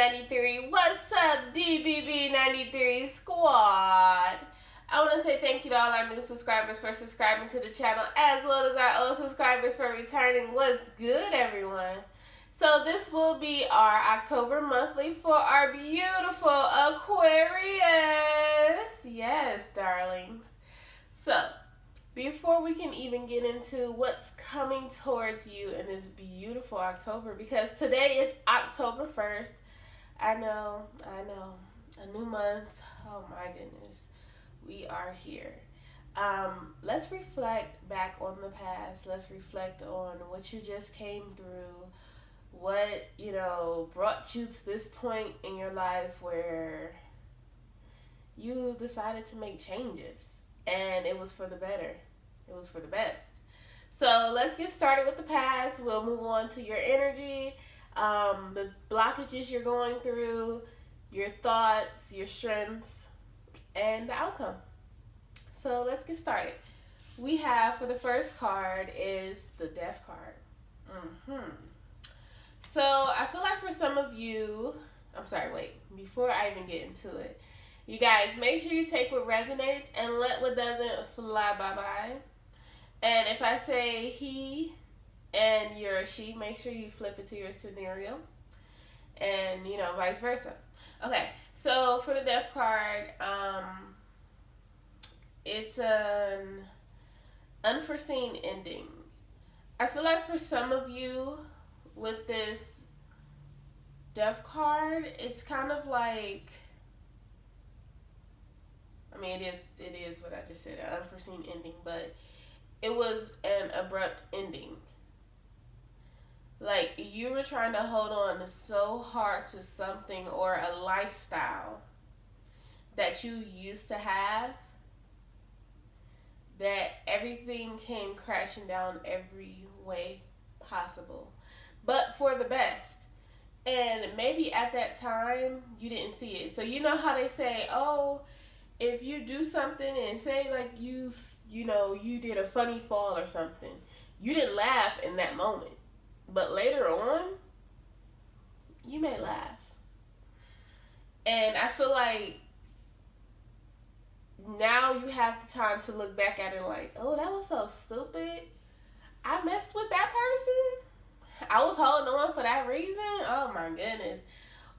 93. What's up, DBB 93 squad? I want to say thank you to all our new subscribers for subscribing to the channel, as well as our old subscribers for returning. What's good, everyone? So this will be our October monthly for our beautiful Aquarius. Yes, darlings. So, before we can even get into what's coming towards you in this beautiful October, because today is October 1st. I know, a new month. Oh my goodness, we are here. Let's reflect back on the past. Let's reflect on what you just came through. What, brought you to this point in your life where you decided to make changes. And it was for the better. It was for the best. So let's get started with the past. We'll move on to your energy, the blockages you're going through, your thoughts, your strengths, and the outcome. So let's get started. We have, for the first card, is the Death card. So I feel like for some of you, before I even get into it, you guys, make sure you take what resonates and let what doesn't fly bye-bye. And if I say he and you're a she, make sure you flip it to your scenario. And, vice versa. Okay, so for the Death card, it's an unforeseen ending. I feel like for some of you with this Death card, it's kind of like, it is what I just said, an unforeseen ending, but it was an abrupt ending. Like, you were trying to hold on so hard to something or a lifestyle that you used to have that everything came crashing down every way possible, but for the best. And maybe at that time you didn't see it. So you know how they say, oh, if you do something and say like you did a funny fall or something, you didn't laugh in that moment, but later on you may laugh. And I feel like now you have the time to look back at it like, oh, that was so stupid. I messed with that person. I was holding on for that reason. Oh my goodness.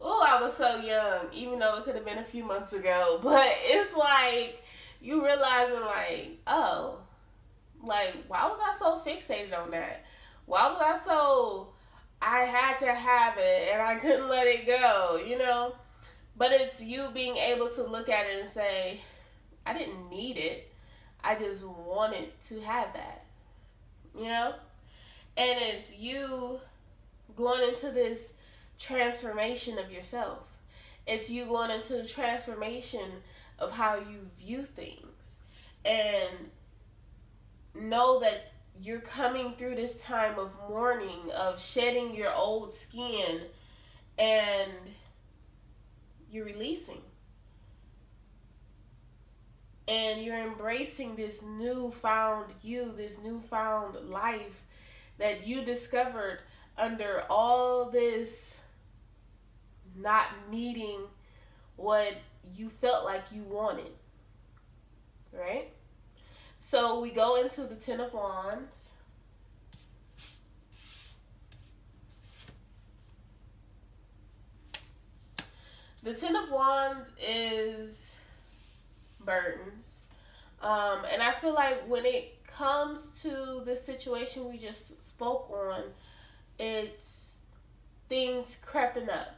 Oh, I was so young, even though it could have been a few months ago. But it's like you realizing like, oh, like, why was I so fixated on that? Why was I had to have it and I couldn't let it go, But it's you being able to look at it and say, I didn't need it. I just wanted to have that, And it's you going into this transformation of yourself. It's you going into the transformation of how you view things. And know that you're coming through this time of mourning, of shedding your old skin, and you're releasing. And you're embracing this newfound you, this newfound life that you discovered under all this not needing what you felt like you wanted, right? So we go into the Ten of Wands. The Ten of Wands is burdens. And I feel like when it comes to the situation we just spoke on, it's things creeping up.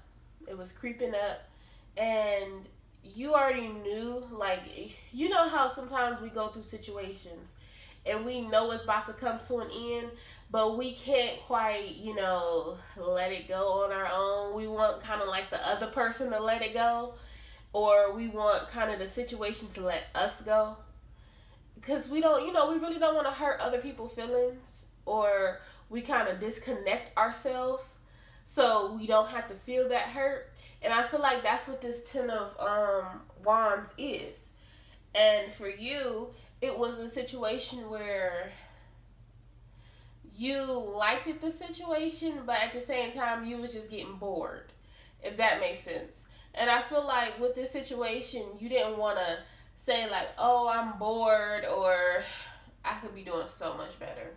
It was creeping up, and you already knew, like, how sometimes we go through situations and we know it's about to come to an end, but we can't quite, let it go on our own. We want kind of like the other person to let it go, or we want kind of the situation to let us go. Because we don't, we really don't want to hurt other people's feelings, or we kind of disconnect ourselves so we don't have to feel that hurt. And I feel like that's what this Ten of Wands is. And for you, it was a situation where you liked the situation, but at the same time, you was just getting bored. if that makes sense. And I feel like with this situation, you didn't want to say like, oh, I'm bored, or I could be doing so much better.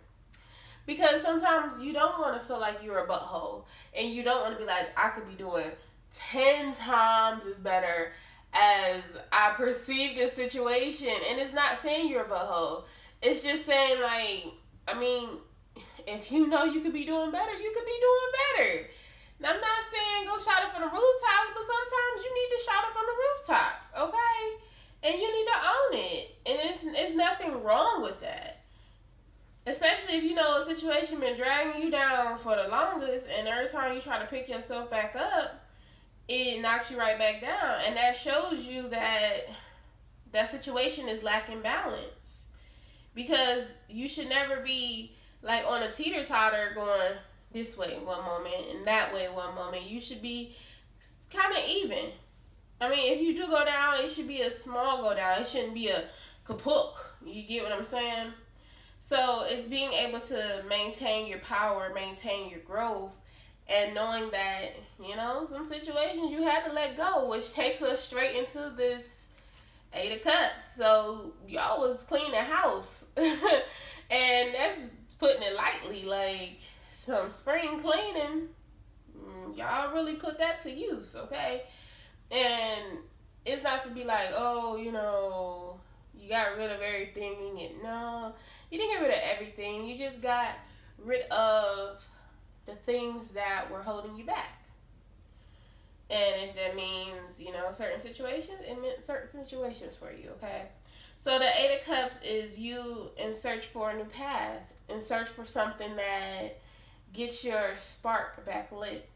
Because sometimes you don't want to feel like you're a butthole, and you don't want to be like, I could be doing 10 times as better as I perceive this situation. And it's not saying you're a butthole. It's just saying, like, I mean, if you know you could be doing better, you could be doing better. Now, I'm not saying go shout it from the rooftops, but sometimes you need to shout it from the rooftops, okay? And you need to own it. And it's nothing wrong with that. Especially if you know a situation been dragging you down for the longest, and every time you try to pick yourself back up, it knocks you right back down. And that shows you that that situation is lacking balance. Because you should never be like on a teeter-totter going this way one moment and that way one moment. You should be kind of even. I mean, if you do go down, it should be a small go down. It shouldn't be a kaput. You get what I'm saying? So it's being able to maintain your power, maintain your growth, and knowing that, you know, some situations you had to let go, which takes us straight into this 8 of Cups. So y'all was cleaning house. And that's putting it lightly, like some spring cleaning. Y'all really put that to use, okay? And it's not to be like, oh, you know, you got rid of everything. No, you didn't get rid of everything. You just got rid of the things that were holding you back. And if that means, you know, certain situations, it meant certain situations for you, okay? So the 8 of Cups is you in search for a new path, in search for something that gets your spark back lit.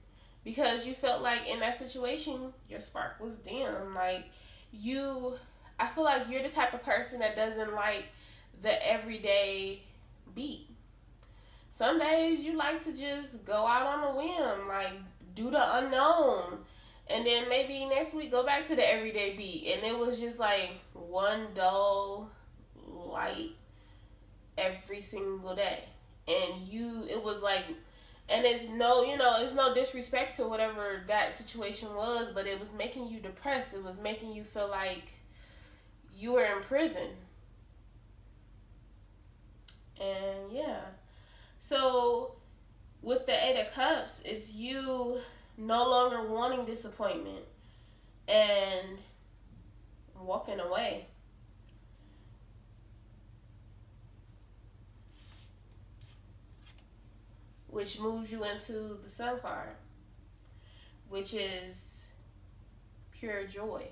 Because you felt like in that situation, your spark was dim. Like, I feel like you're the type of person that doesn't like the everyday beat. Some days you like to just go out on a whim, like do the unknown. And then maybe next week go back to the everyday beat. And it was just like one dull light every single day. And it was like, and it's no disrespect to whatever that situation was, but it was making you depressed. It was making you feel like you were in prison. And yeah. So with the 8 of Cups, it's you no longer wanting disappointment and walking away. Which moves you into the Sun card, which is pure joy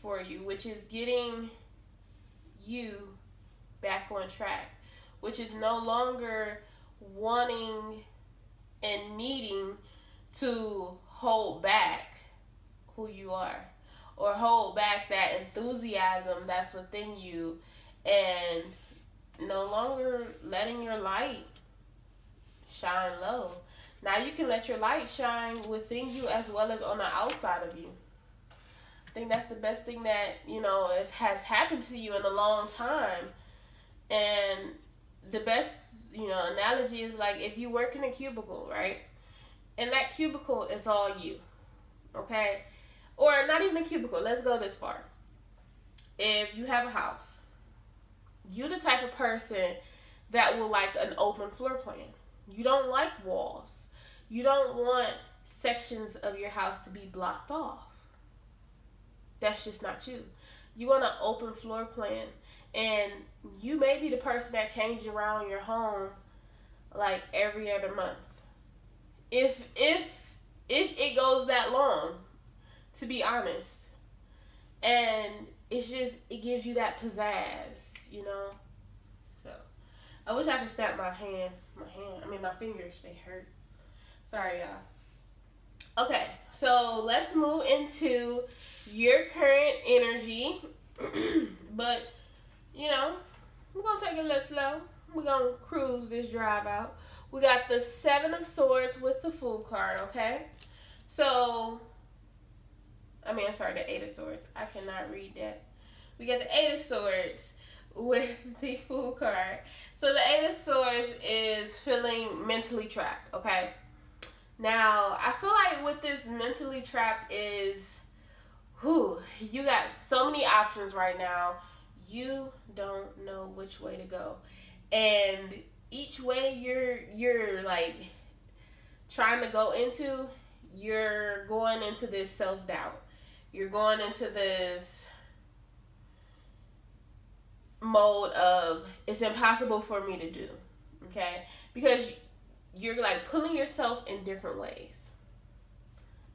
for you, which is getting you back on track, which is no longer wanting and needing to hold back who you are or hold back that enthusiasm that's within you, and no longer letting your light shine low. Now you can let your light shine within you as well as on the outside of you. I think that's the best thing that, you know, has happened to you in a long time. And the best, you know, analogy is like if you work in a cubicle, right? And that cubicle is all you, okay? Or not even a cubicle. Let's go this far. If you have a house, you're the type of person that will like an open floor plan. You don't like walls. You don't want sections of your house to be blocked off. That's just not you. You want an open floor plan. And you may be the person that changes around your home like every other month. If it goes that long, to be honest. And it gives you that pizzazz, you know? So, I wish I could snap my fingers, they hurt. Sorry, y'all. Okay, so let's move into your current energy. But, you know, we're going to take it a little slow. We're going to cruise this drive out. We got the 7 of Swords with the Fool card, okay? So, the 8 of Swords. I cannot read that. We got the 8 of Swords with the Fool card. So the 8 of Swords is feeling mentally trapped, okay? Now, I feel like with this mentally trapped is, you got so many options right now. You don't know which way to go. And each way you're like trying to go into, you're going into this self-doubt. You're going into this mode of, it's impossible for me to do. Okay? Because you're like pulling yourself in different ways.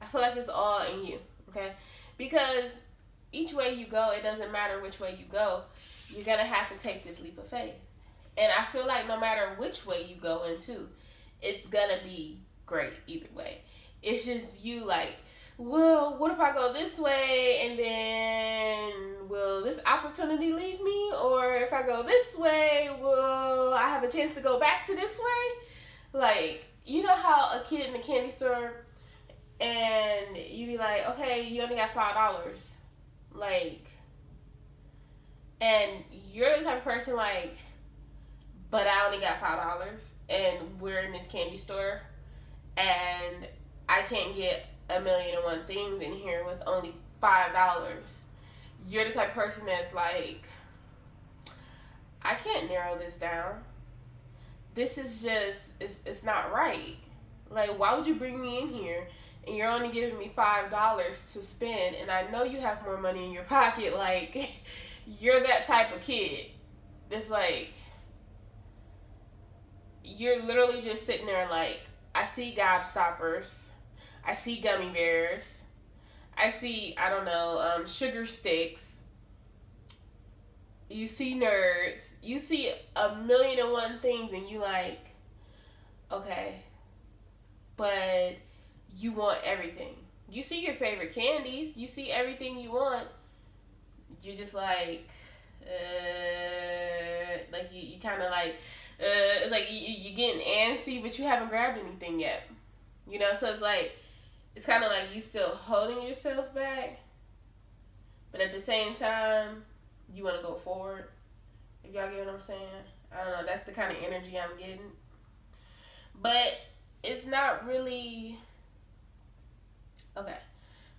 I feel like it's all in you. Okay? Because each way you go, it doesn't matter which way you go, you're going to have to take this leap of faith. And I feel like no matter which way you go into, it's going to be great either way. It's just you like, well, what if I go this way and then will this opportunity leave me? Or if I go this way, will I have a chance to go back to this way? Like, you know how a kid in the candy store and you be like, okay, you only got $5. Like, and you're the type of person like, but I only got $5 and we're in this candy store and I can't get 1,000,001 things in here with only $5. You're the type of person that's like, I can't narrow this down. This is just, it's not right. Like, why would you bring me in here and you're only giving me $5 to spend and I know you have more money in your pocket? Like, you're that type of kid. It's like, you're literally just sitting there like, I see gobstoppers. I see gummy bears. I see, I don't know, sugar sticks. You see nerds. You see 1,000,001 things and you like, okay, but you want everything. You see your favorite candies. You see everything you want. You're just like you kind of like, like you're getting antsy, but you haven't grabbed anything yet. You know, so it's like, it's kind of like you still holding yourself back, but at the same time, you want to go forward. If y'all get what I'm saying? I don't know. That's the kind of energy I'm getting. But it's not really... Okay,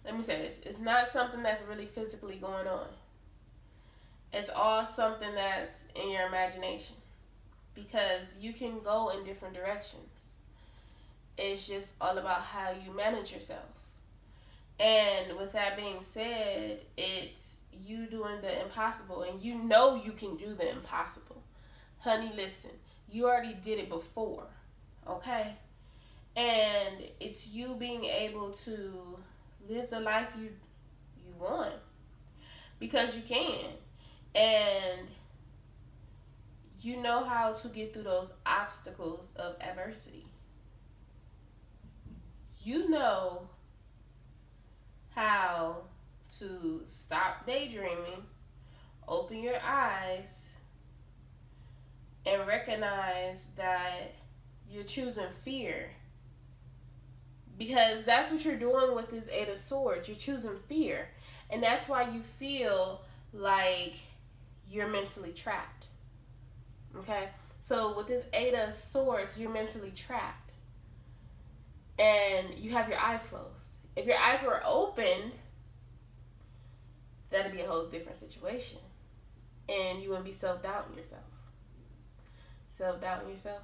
let me say this. It's not something that's really physically going on. It's all something that's in your imagination. Because you can go in different directions. It's just all about how you manage yourself. And with that being said, it's you doing the impossible. And you know you can do the impossible. Honey, listen. You already did it before. Okay? And it's you being able to live the life you want. Because you can. And you know how to get through those obstacles of adversity. You know how to stop daydreaming, open your eyes, and recognize that you're choosing fear. Because that's what you're doing with this Eight of Swords. You're choosing fear. And that's why you feel like you're mentally trapped. Okay? So with this Eight of Swords, you're mentally trapped. And you have your eyes closed. If your eyes were opened, that'd be a whole different situation. And you wouldn't be self-doubting yourself. Self-doubting yourself?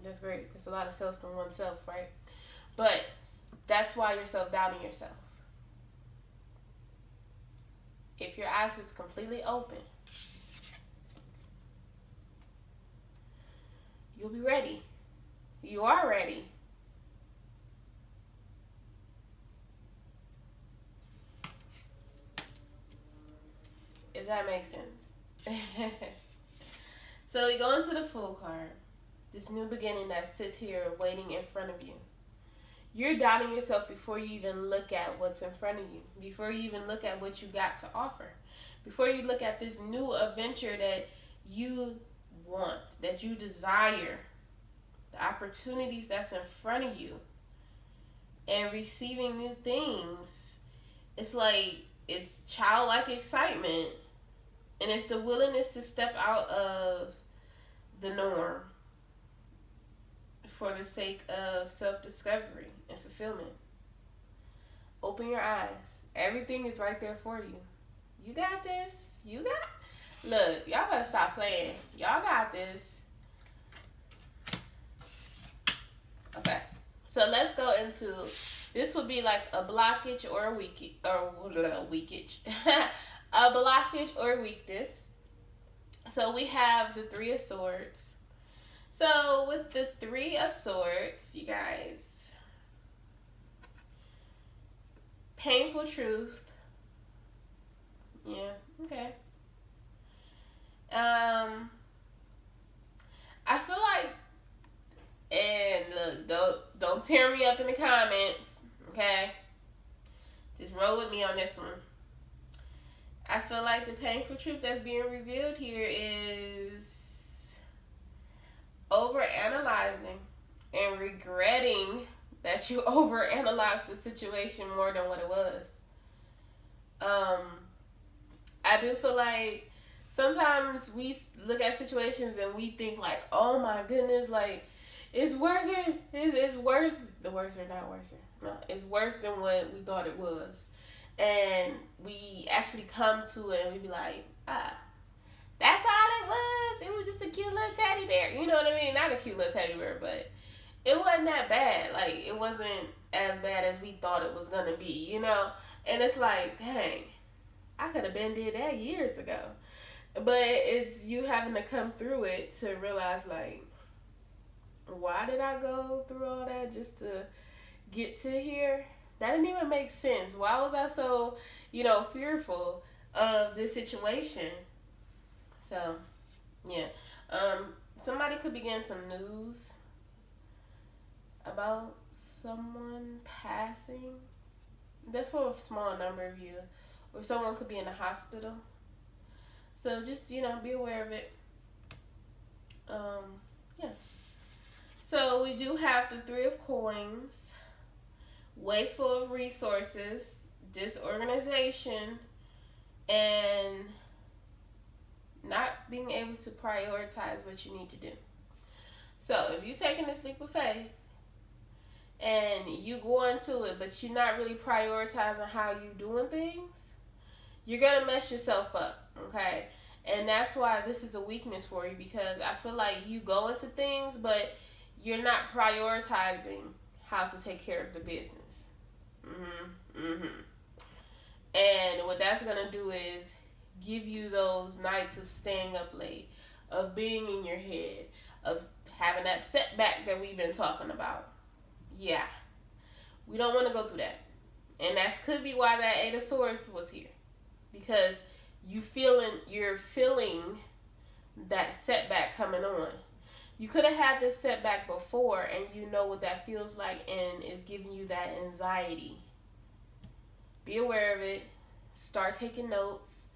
That's great. There's a lot of self from oneself, right? But that's why you're self-doubting yourself. If your eyes was completely open, you'll be ready. You are ready. If that makes sense. So we go into the Fool card. This new beginning that sits here waiting in front of you. You're doubting yourself before you even look at what's in front of you. Before you even look at what you got to offer. Before you look at this new adventure that you want, that you desire. The opportunities that's in front of you. And receiving new things. It's like, it's childlike excitement. And it's the willingness to step out of the norm for the sake of self-discovery and fulfillment. Open your eyes. Everything is right there for you. You got this. You got. Look, y'all better stop playing. Y'all got this. Okay. So let's go into, this would be like a blockage or a weakage, or weakage. A blockage or weakness. So we have the Three of Swords. So with the Three of Swords, you guys, painful truth. Yeah, okay. I feel like, and look, don't tear me up in the comments, okay? Just roll with me on this one. I feel like the painful truth that's being revealed here is overanalyzing and regretting that you overanalyzed the situation more than what it was. I do feel like sometimes we look at situations and we think like, oh my goodness, like, it's worse. It's worse. The worse are not worse. No, it's worse than what we thought it was. And we actually come to it and we be like, that's all it was. It was just a cute little teddy bear. You know what I mean? Not a cute little teddy bear, but it wasn't that bad. Like, it wasn't as bad as we thought it was going to be, you know? And it's like, dang, I could have been did that years ago. But it's you having to come through it to realize, like, why did I go through all that just to get to here? That didn't even make sense. Why was I so, fearful of this situation? So, yeah. Somebody could be getting some news about someone passing. That's for a small number of you. Or someone could be in the hospital. So just, be aware of it. Yeah. So we do have the Three of Coins. Wasteful of resources, disorganization, and not being able to prioritize what you need to do. So if you're taking this leap of faith and you go into it, but you're not really prioritizing how you're doing things, you're going to mess yourself up, okay? And that's why this is a weakness for you, because I feel like you go into things, but you're not prioritizing how to take care of the business. And what that's going to do is give you those nights of staying up late, of being in your head, of having that setback that we've been talking about. Yeah. We don't want to go through that. And that could be why that Eight of Swords was here. Because you're feeling that setback coming on. You could have had this setback before and you know what that feels like and is giving you that anxiety. Be aware of it. Start taking notes.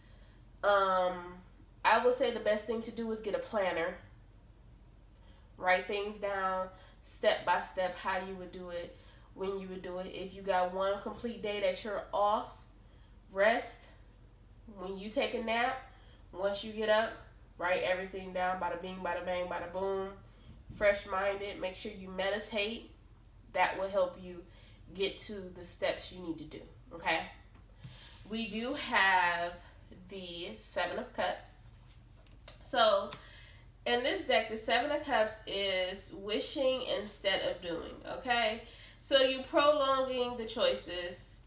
I would say the best thing to do is get a planner. Write things down step by step, how you would do it, when you would do it. If you got one complete day that you're off, rest. When you take a nap, once you get up, write everything down, bada bing, bada bang, bada boom. Fresh minded. Make sure you meditate. That will help you get to the steps you need to do. Okay? We do have the Seven of Cups. So, in this deck, the Seven of Cups is wishing instead of doing. Okay? So, you prolonging the choices.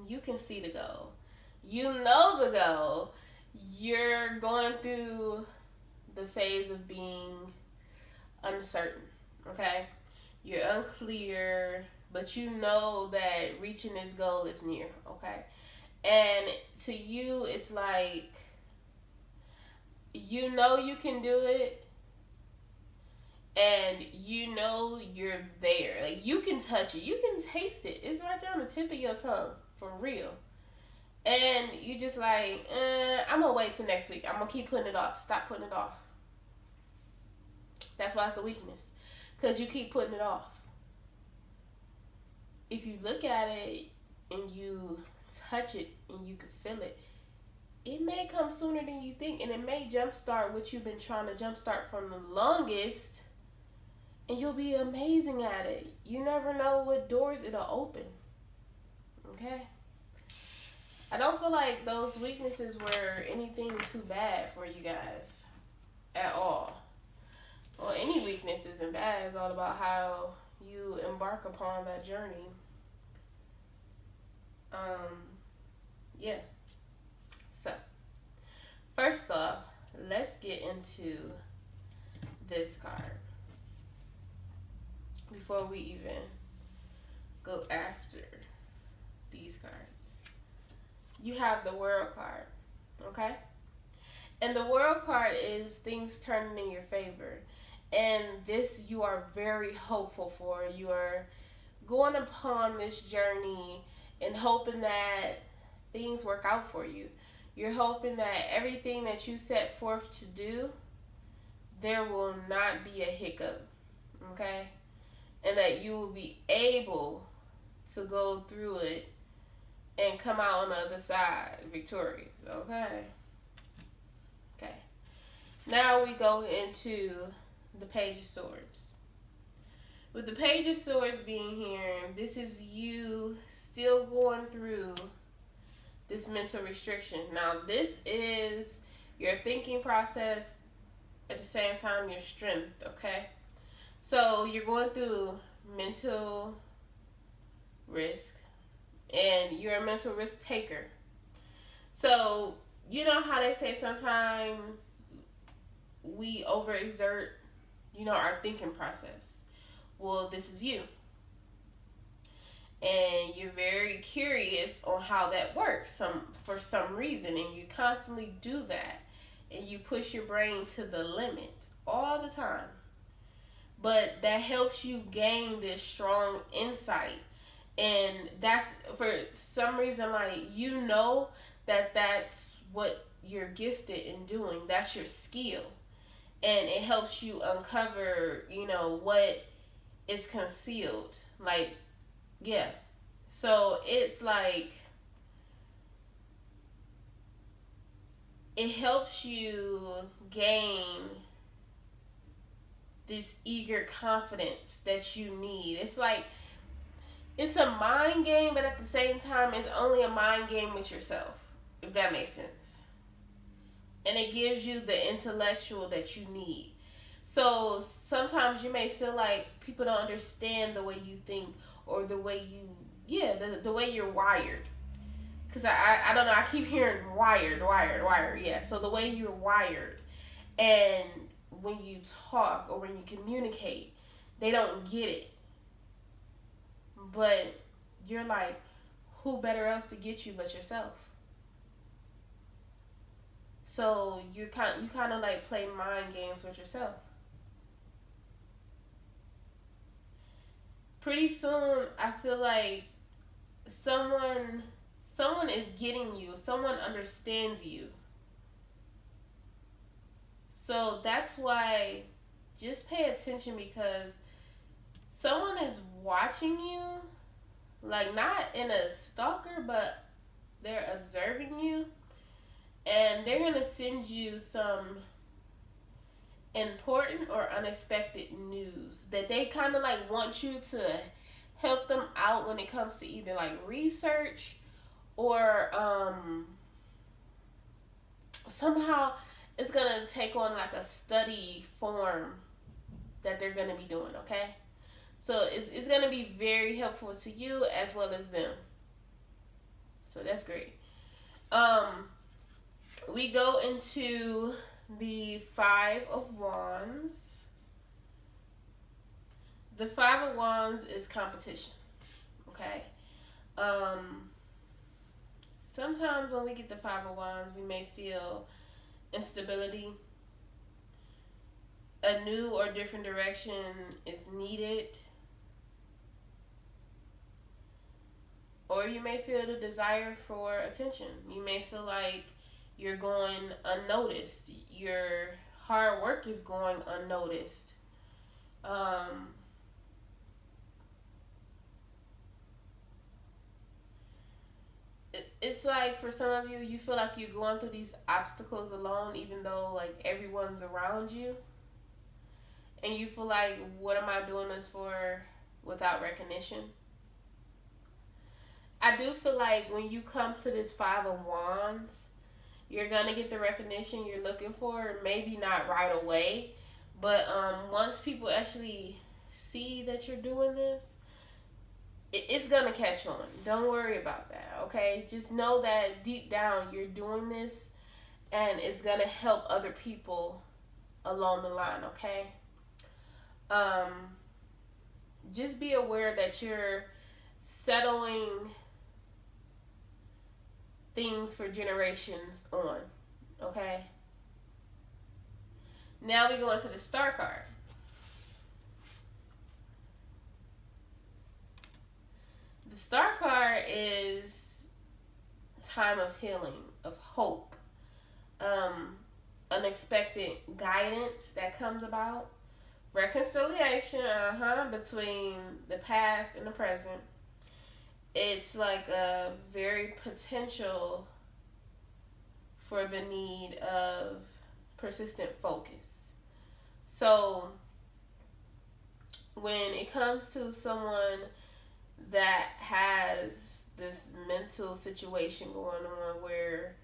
You can see the goal. You know the goal. You're going through the phase of being uncertain, okay? You're unclear, but you know that reaching this goal is near, okay? And to you, it's like, you know you can do it, and you know you're there. Like, you can touch it. You can taste it. It's right there on the tip of your tongue, for real. And you just like, I'm going to wait till next week. I'm going to keep putting it off. Stop putting it off. That's why it's a weakness. Because you keep putting it off. If you look at it and you touch it and you can feel it, it may come sooner than you think. And it may jumpstart what you've been trying to jumpstart from the longest. And you'll be amazing at it. You never know what doors it'll open. Okay? I don't feel like those weaknesses were anything too bad for you guys at all. Well, any weakness isn't bad. It's all about how you embark upon that journey. Yeah. So, first off, let's get into this card before we even go after these cards. You have the World card, okay? And the World card is things turning in your favor. And this you are very hopeful for. You are going upon this journey and hoping that things work out for you. You're hoping that everything that you set forth to do, there will not be a hiccup, okay? And that you will be able to go through it and come out on the other side victorious, okay? Okay. Now we go into the Page of Swords. With the Page of Swords being here, this is you still going through this mental restriction. Now, this is your thinking process, at the same time your strength, okay? So you're going through mental risk, and you're a mental risk taker. So you know how they say sometimes we overexert, our thinking process. Well, this is you. And you're very curious on how that works for some reason, and you constantly do that, and you push your brain to the limit all the time. But that helps you gain this strong insight, and that's for some reason, like, that's what you're gifted in doing. That's your skill, and it helps you uncover what is concealed, like. Yeah. So it's like it helps you gain this eager confidence that you need. It's like it's a mind game, but at the same time it's only a mind game with yourself, if that makes sense. And it gives you the intellectual that you need. So sometimes you may feel like people don't understand the way you think, or the way the way you're wired. Because I don't know, I keep hearing wired. Yeah, so the way you're wired. And when you talk or when you communicate, they don't get it. But you're like, who better else to get you but yourself? So you kind of like play mind games with yourself. Pretty soon, I feel like someone is getting you. Someone understands you. So that's why just pay attention, because someone is watching you, like not in a stalker, but they're observing you, and they're going to send you some important or unexpected news that they kind of like want you to help them out when it comes to either like research or somehow it's gonna take on like a study form that they're gonna be doing, okay? So it's gonna be very helpful to you as well as them. So that's great. We go into the Five of Wands. The Five of Wands is competition. Okay? Sometimes when we get the Five of Wands, we may feel instability. A new or different direction is needed. Or you may feel the desire for attention. You may feel like you're going unnoticed. Your hard work is going unnoticed. It's like for some of you, you feel like you're going through these obstacles alone, even though like everyone's around you. and you feel like, what am I doing this for without recognition? I do feel like when you come to this Five of Wands, you're gonna get the recognition you're looking for. Maybe not right away, but once people actually see that you're doing this, it's gonna catch on. Don't worry about that, okay? Just know that deep down you're doing this, and it's gonna help other people along the line, okay? Just be aware that you're settling things for generations on, okay? Now we go into the Star card. The Star card is time of healing, of hope, unexpected guidance that comes about, reconciliation, between the past and the present. It's like a very potential for the need of persistent focus. So when it comes to someone that has this mental situation going on where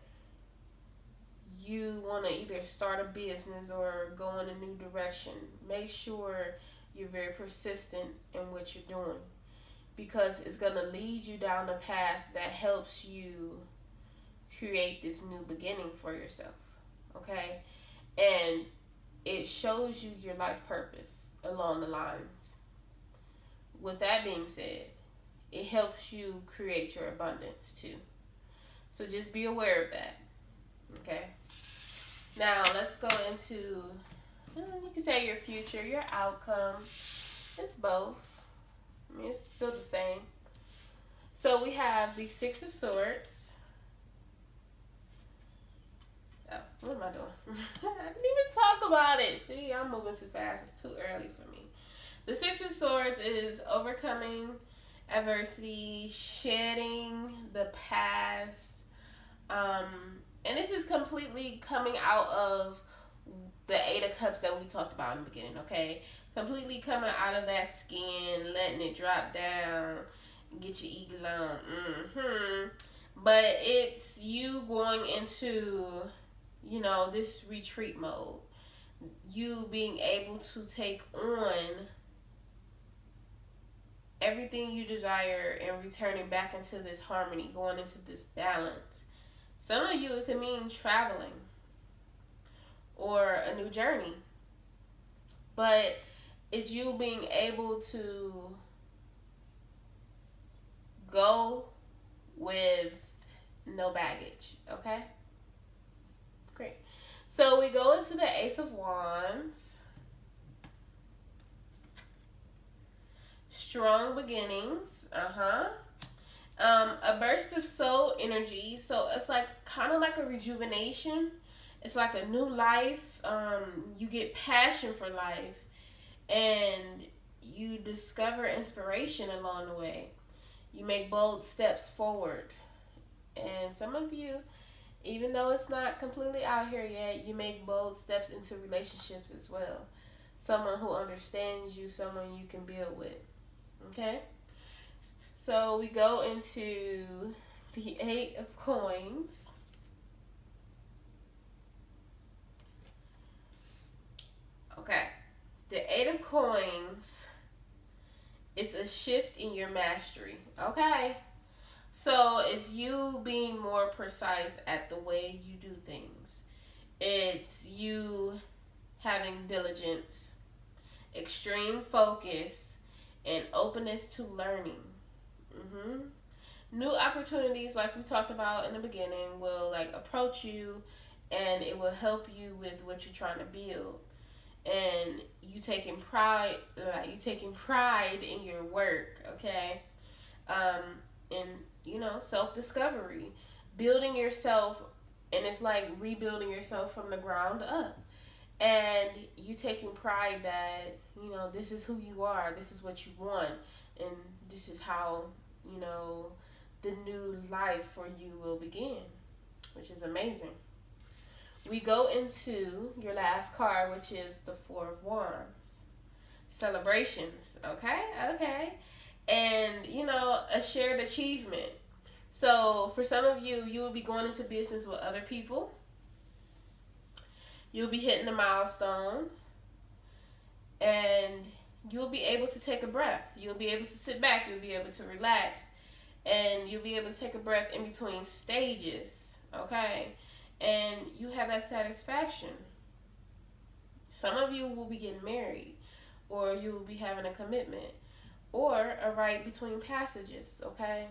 you want to either start a business or go in a new direction, make sure you're very persistent in what you're doing, because it's going to lead you down a path that helps you create this new beginning for yourself, okay? And it shows you your life purpose along the lines. With that being said, it helps you create your abundance too. So just be aware of that, okay? Now let's go into, you can say your future, your outcome. It's both. I mean, it's still the same. So we have the Six of Swords. Oh, what am I doing? I didn't even talk about it. See, I'm moving too fast. It's too early for me. The Six of Swords is overcoming adversity, shedding the past. And this is completely coming out of the Eight of Cups that we talked about in the beginning, okay? Completely coming out of that skin, letting it drop down, get your eagle on. But it's you going into, this retreat mode. You being able to take on everything you desire and returning back into this harmony, going into this balance. Some of you, it could mean traveling or a new journey. But it's you being able to go with no baggage, okay? Great. So we go into the Ace of Wands. Strong beginnings, a burst of soul energy. So it's like kind of like a rejuvenation. It's like a new life. You get passion for life, and you discover inspiration along the way. You make bold steps forward, and some of you, even though it's not completely out here yet, you make bold steps into relationships as well. Someone who understands you, someone you can build with. Okay, so we go into the Eight of Coins. Okay, the Eight of Coins is a shift in your mastery. Okay, so it's you being more precise at the way you do things. It's you having diligence, extreme focus, and openness to learning. New opportunities, like we talked about in the beginning, will approach you, and it will help you with what you're trying to build. And you taking pride in your work, okay? And self-discovery, building yourself, and it's like rebuilding yourself from the ground up. And you taking pride that, this is who you are, this is what you want, and this is how, the new life for you will begin, which is amazing. We go into your last card, which is the Four of Wands. celebrations, okay? And, you know, a shared achievement. So for some of you, you will be going into business with other people. You'll be hitting a milestone. And you'll be able to take a breath. You'll be able to sit back. You'll be able to relax. And you'll be able to take a breath in between stages, okay? And you have that satisfaction. Some of you will be getting married, or you will be having a commitment, or a rite between passages, okay?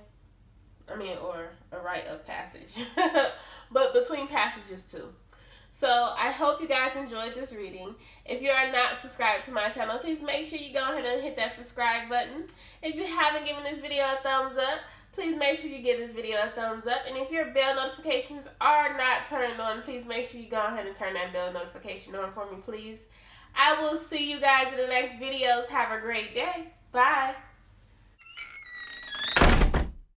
Or a rite of passage. But between passages too. So I hope you guys enjoyed this reading. If you are not subscribed to my channel, please make sure you go ahead and hit that subscribe button. If you haven't given this video a thumbs up, please make sure you give this video a thumbs up. And if your bell notifications are not turned on, please make sure you go ahead and turn that bell notification on for me, please. I will see you guys in the next videos. Have a great day. Bye.